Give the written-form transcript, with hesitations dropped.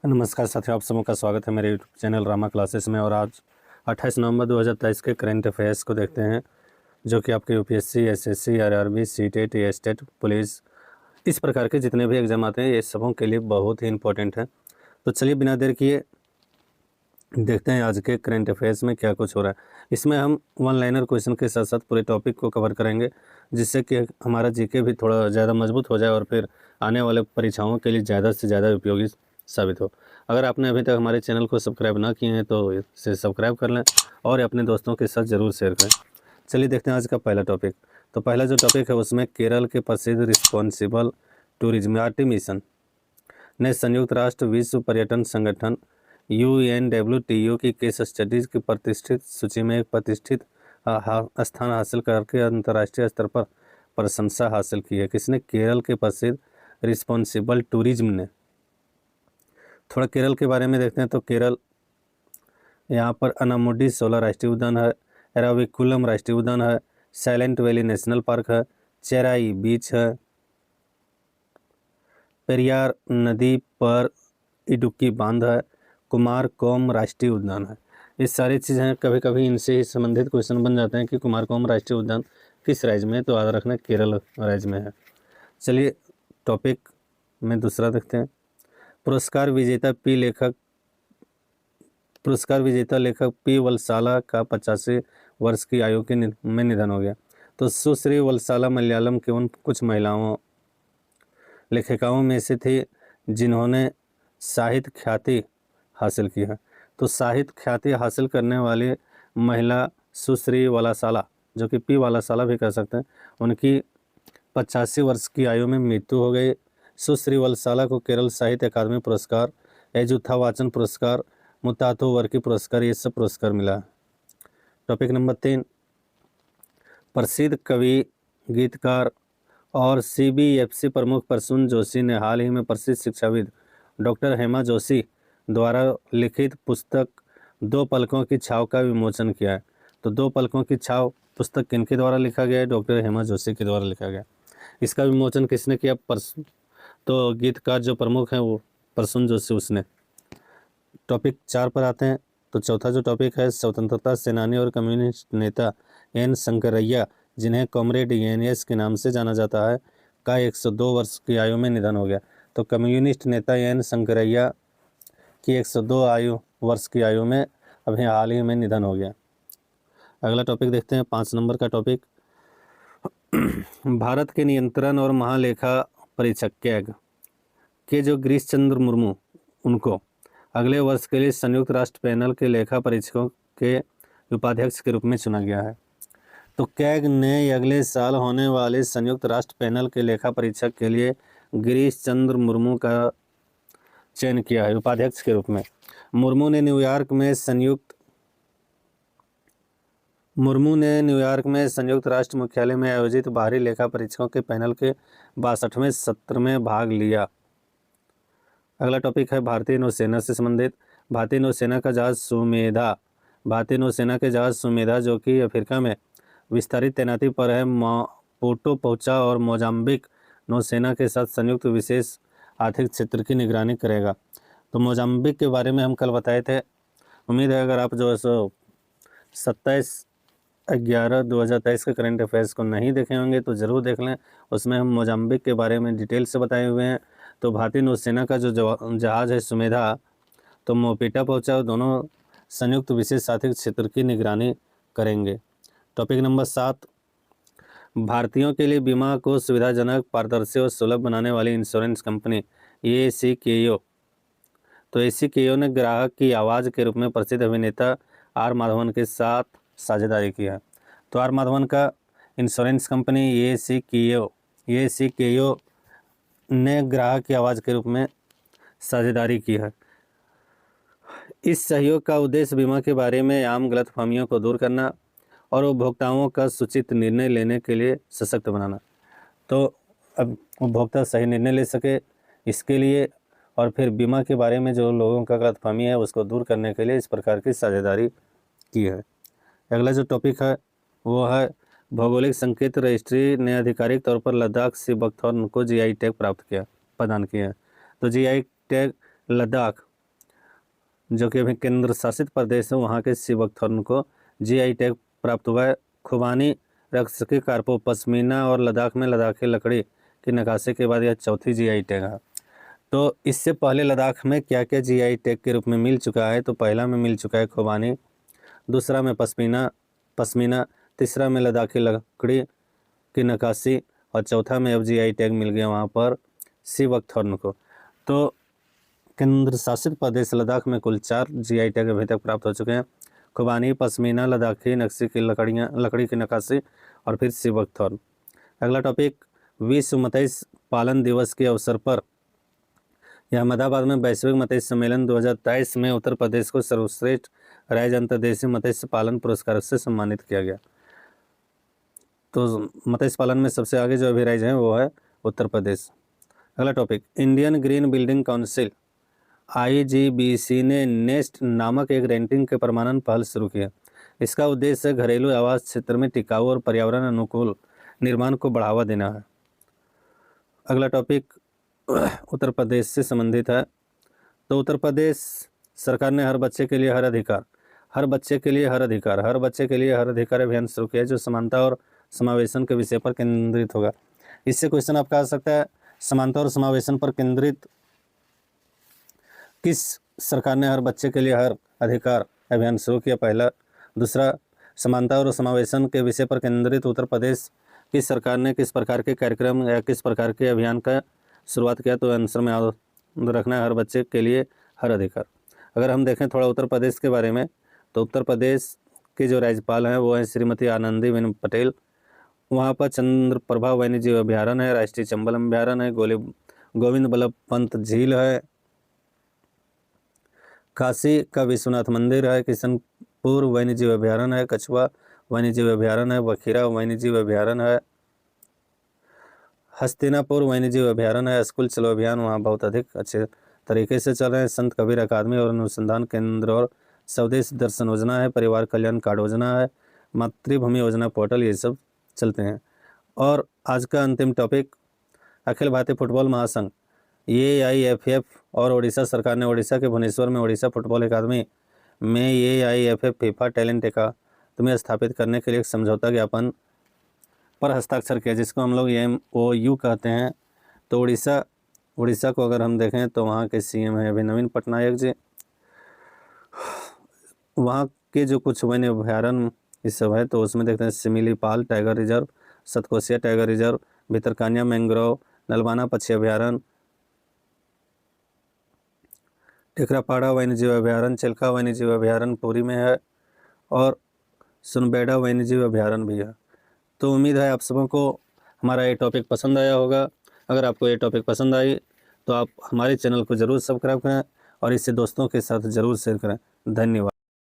नमस्कार साथियों, आप सबों का स्वागत है मेरे यूट्यूब चैनल रामा क्लासेस में। और आज 28 नवंबर 2023 के करंट अफेयर्स को देखते हैं, जो कि आपके UPSC, SSC, RRB, CTET, estate, police, इस प्रकार के जितने भी एग्जाम आते हैं ये सबों के लिए बहुत ही इंपॉर्टेंट है। तो चलिए बिना देर किए देखते हैं आज के करंट अफेयर्स में क्या कुछ हो रहा है। इसमें हम वन लाइनर क्वेश्चन के साथ साथ पूरे टॉपिक को कवर करेंगे, जिससे कि हमारा जीके भी थोड़ा ज़्यादा मजबूत हो जाए और फिर आने वाले परीक्षाओं के लिए ज़्यादा से ज़्यादा उपयोगी साबित हो। अगर आपने अभी तक हमारे चैनल को सब्सक्राइब ना किए हैं तो इसे सब्सक्राइब कर लें और अपने दोस्तों के साथ ज़रूर शेयर करें। चलिए देखते हैं आज का पहला टॉपिक। तो पहला जो टॉपिक है उसमें केरल के प्रसिद्ध रिस्पॉन्सिबल टूरिज्म मिशन ने संयुक्त राष्ट्र विश्व पर्यटन संगठन UNWTO की केस स्टडीज की प्रतिष्ठित सूची में एक प्रतिष्ठित स्थान हासिल करके अंतर्राष्ट्रीय स्तर पर प्रशंसा हासिल की है। किसने? केरल के प्रसिद्ध रिस्पॉन्सिबल टूरिज्म ने। थोड़ा केरल के बारे में देखते हैं। तो केरल, यहाँ पर अनामुडी 16 राष्ट्रीय उद्यान है, एराविकुलम राष्ट्रीय उद्यान है, साइलेंट वैली नेशनल पार्क है, चेराई बीच है, पेरियार नदी पर इडुक्की बांध है, कुमारकोम राष्ट्रीय उद्यान है। ये सारी चीज़ें कभी कभी इनसे ही संबंधित क्वेश्चन बन जाते हैं कि कुमारकोम राष्ट्रीय उद्यान किस राज्य में है, तो याद रखना केरल राज्य में है। चलिए टॉपिक में दूसरा देखते हैं। पुरस्कार विजेता लेखक पी वलसाला का 85 वर्ष की आयु में निधन हो गया। तो सुश्री वलसाला मलयालम की उन कुछ महिलाओं लेखिकाओं में से थी जिन्होंने साहित्य ख्याति हासिल की है। तो साहित्य ख्याति हासिल करने वाली महिला सुश्री वलासाला, जो कि पी वलासाला भी कह सकते हैं, उनकी 85 वर्ष की आयु में मृत्यु हो गई। सुश्री वलसाला को केरल साहित्य अकादमी पुरस्कार, एजुथा वाचन पुरस्कार, मुताथु वर्की पुरस्कार, ये सब पुरस्कार मिला। Topic number 3। प्रसिद्ध कवि, गीतकार और CBFC प्रमुख प्रसून जोशी ने हाल ही में प्रसिद्ध शिक्षाविद डॉक्टर हेमा जोशी द्वारा लिखित पुस्तक दो पलकों की छाव का विमोचन किया है। तो दो पलकों की छाव पुस्तक किनके द्वारा लिखा गया है? डॉक्टर हेमा जोशी के द्वारा लिखा गया। इसका विमोचन किसने किया? तो गीतकार जो प्रमुख हैं वो प्रसून जोशी, उसने। टॉपिक 4 पर आते हैं। तो चौथा जो टॉपिक है, स्वतंत्रता सेनानी और कम्युनिस्ट नेता एन शंकरैया, जिन्हें कॉमरेड ENS के नाम से जाना जाता है, का 102 वर्ष की आयु में निधन हो गया। तो कम्युनिस्ट नेता एन शंकरैया की 102 वर्ष की आयु में अभी हाल ही में निधन हो गया। अगला टॉपिक देखते हैं, 5 नंबर का टॉपिक। भारत के नियंत्रण और महालेखा परीक्षक कैग के जो गिरीश चंद्र मुर्मू, उनको अगले वर्ष के लिए संयुक्त राष्ट्र पैनल के लेखा परीक्षकों के उपाध्यक्ष के रूप में चुना गया है। तो कैग ने अगले साल होने वाले संयुक्त राष्ट्र पैनल के लेखा परीक्षक के लिए गिरीश चंद्र मुर्मू का चयन किया है उपाध्यक्ष के रूप में। मुर्मू ने न्यूयॉर्क में संयुक्त राष्ट्र मुख्यालय में आयोजित बाहरी लेखा परीक्षकों के पैनल के 62वें सत्र में भाग लिया। अगला टॉपिक है भारतीय नौसेना से संबंधित। भारतीय नौसेना के जहाज सुमेधा, जो कि अफ्रीका में विस्तारित तैनाती पर है, मापुटो पहुंचा और मोजाम्बिक नौसेना के साथ संयुक्त विशेष आर्थिक क्षेत्र की निगरानी करेगा। तो मोजाम्बिक के बारे में हम कल बताए थे। उम्मीद है अगर आप जो है सो 27/11/2023 के करंट अफेयर्स को नहीं देखे होंगे तो ज़रूर देख लें। उसमें हम मोजाम्बिक के बारे में डिटेल से बताए हुए हैं। तो भारतीय नौसेना का जो जहाज़ है सुमेधा, तो मोपिटा पहुंचा और दोनों संयुक्त विशेष आर्थिक क्षेत्र की निगरानी करेंगे। Topic number 7। भारतीयों के लिए बीमा को सुविधाजनक, पारदर्शी और सुलभ बनाने वाली इंश्योरेंस कंपनी ACKO, तो ACKO ने ग्राहक की आवाज़ के रूप में प्रसिद्ध अभिनेता R माधवन के साथ साझेदारी की है। तो R माधवन का इंश्योरेंस कंपनी ACKO ने ग्राहक की आवाज़ के रूप में साझेदारी की है। इस सहयोग का उद्देश्य बीमा के बारे में आम गलतफहमियों को दूर करना और उपभोक्ताओं का सूचित निर्णय लेने के लिए सशक्त बनाना। तो अब उपभोक्ता सही निर्णय ले सके इसके लिए, और फिर बीमा के बारे में जो लोगों का गलतफहमी है उसको दूर करने के लिए इस प्रकार की साझेदारी की है। अगला जो टॉपिक है वो है भौगोलिक संकेत रजिस्ट्री ने आधिकारिक तौर पर लद्दाख सी बकथॉर्न को GI टैग प्रदान किया है। तो GI टैग लद्दाख जो कि अभी केंद्र शासित प्रदेश है, वहाँ के सी बकथॉर्न को जीआई टैग प्राप्त हुआ है। खुबानी रक्त की कारपो पश्मीना और लद्दाख में लद्दाखी लकड़ी की नक्काशी के बाद यह चौथी जीआई टैग है। तो इससे पहले लद्दाख में क्या क्या जीआई टैग के रूप में मिल चुका है? तो पहला में मिल चुका है खुबानी, दूसरा में पश्मीना, तीसरा में लद्दाखी लकड़ी की नक्काशी और चौथा में अब जीआई टैग मिल गया वहाँ पर सी बकथॉर्न को। तो केंद्र शासित प्रदेश लद्दाख में कुल 4 जीआई टैग अभी तक प्राप्त हो चुके हैं। खुबानी, पश्मीना, लद्दाखी नक्शी की लकड़ी की नक्काशी और फिर सी बकथॉर्न। अगला टॉपिक, विश्व मत्स्य पालन दिवस के अवसर पर अहमदाबाद में वैश्विक मत्स्य सम्मेलन 2023 में उत्तर प्रदेश को सर्वश्रेष्ठ राज्य अंतर्देशीय मत्स्य पालन पुरस्कार से सम्मानित किया गया। तो मत्स्य पालन में सबसे आगे जो अभी राज्य है वो है उत्तर प्रदेश। अगला topic, Indian green building council IGBC ने नेस्ट नामक एक रेटिंग के प्रमाणन पहल शुरू किया। इसका उद्देश्य घरेलू आवास क्षेत्र में टिकाऊ और पर्यावरण अनुकूल निर्माण को बढ़ावा देना है। अगला टॉपिक उत्तर प्रदेश से संबंधित है। तो उत्तर प्रदेश सरकार ने हर बच्चे के लिए हर अधिकार अभियान शुरू किया, जो समानता और समावेशन के विषय पर केंद्रित होगा। इससे क्वेश्चन आपका आ सकता है, समानता और समावेशन पर केंद्रित किस सरकार ने हर बच्चे के लिए हर अधिकार अभियान शुरू किया? पहला। दूसरा, समानता और समावेशन के विषय पर केंद्रित उत्तर प्रदेश की सरकार ने किस प्रकार के कार्यक्रम या किस प्रकार के अभियान का शुरुआत किया? तो आंसर में याद रखना है हर बच्चे के लिए हर अधिकार। अगर हम देखें थोड़ा उत्तर प्रदेश के बारे में, तो उत्तर प्रदेश के जो राज्यपाल हैं वो हैं श्रीमती आनंदीबेन पटेल। वहाँ पर चंद्रप्रभा वन्यजीव अभ्यारण्य है, राष्ट्रीय चंबल अभ्यारण्य है, गोविंद बल्लभ पंत झील है, काशी का विश्वनाथ मंदिर है, किशनपुर वन्यजीव अभ्यारण्य है, कछुआ वन्यजीव अभ्यारण्य है, बखीरा वन्यजीव अभ्यारण्य है, हस्तिनापुर वन्यजीव अभ्यारण्य है। स्कूल चलो अभियान वहाँ बहुत अधिक अच्छे तरीके से चल रहे हैं। संत कबीर अकादमी और अनुसंधान केंद्र और स्वदेश दर्शन योजना है, परिवार कल्याण कार्ड योजना है, मातृभूमि योजना पोर्टल, ये सब चलते हैं। और आज का अंतिम टॉपिक, अखिल भारतीय फुटबॉल महासंघ AIFF और उड़ीसा सरकार ने उड़ीसा के भुवनेश्वर में उड़ीसा फुटबॉल अकादमी में AIFF फीफा टैलेंट अकादमी स्थापित करने के लिए एक समझौता ज्ञापन पर हस्ताक्षर किया, जिसको हम लोग MOU कहते हैं। तो उड़ीसा को अगर हम देखें तो वहाँ के CM हैं अभी नवीन पटनायक जी। वहाँ के जो कुछ वन्य अभ्यारण्य इस सब है, तो उसमें देखते हैं Similipal tiger reserve, Satkosia tiger reserve, Bhitarkanika mangrove, Nalabana पक्षी अभ्यारण्य, टिकरापाड़ा वन्यजीव अभ्यारण्य, चिल्का वन्यजीव अभ्यारण्य पुरी में है और सुनबेड़ा वन्यजीव अभ्यारण्य भी है। तो उम्मीद है आप सबों को हमारा ये टॉपिक पसंद आया होगा। अगर आपको ये टॉपिक पसंद आई तो आप हमारे चैनल को ज़रूर सब्सक्राइब करें और इसे दोस्तों के साथ ज़रूर शेयर करें। धन्यवाद।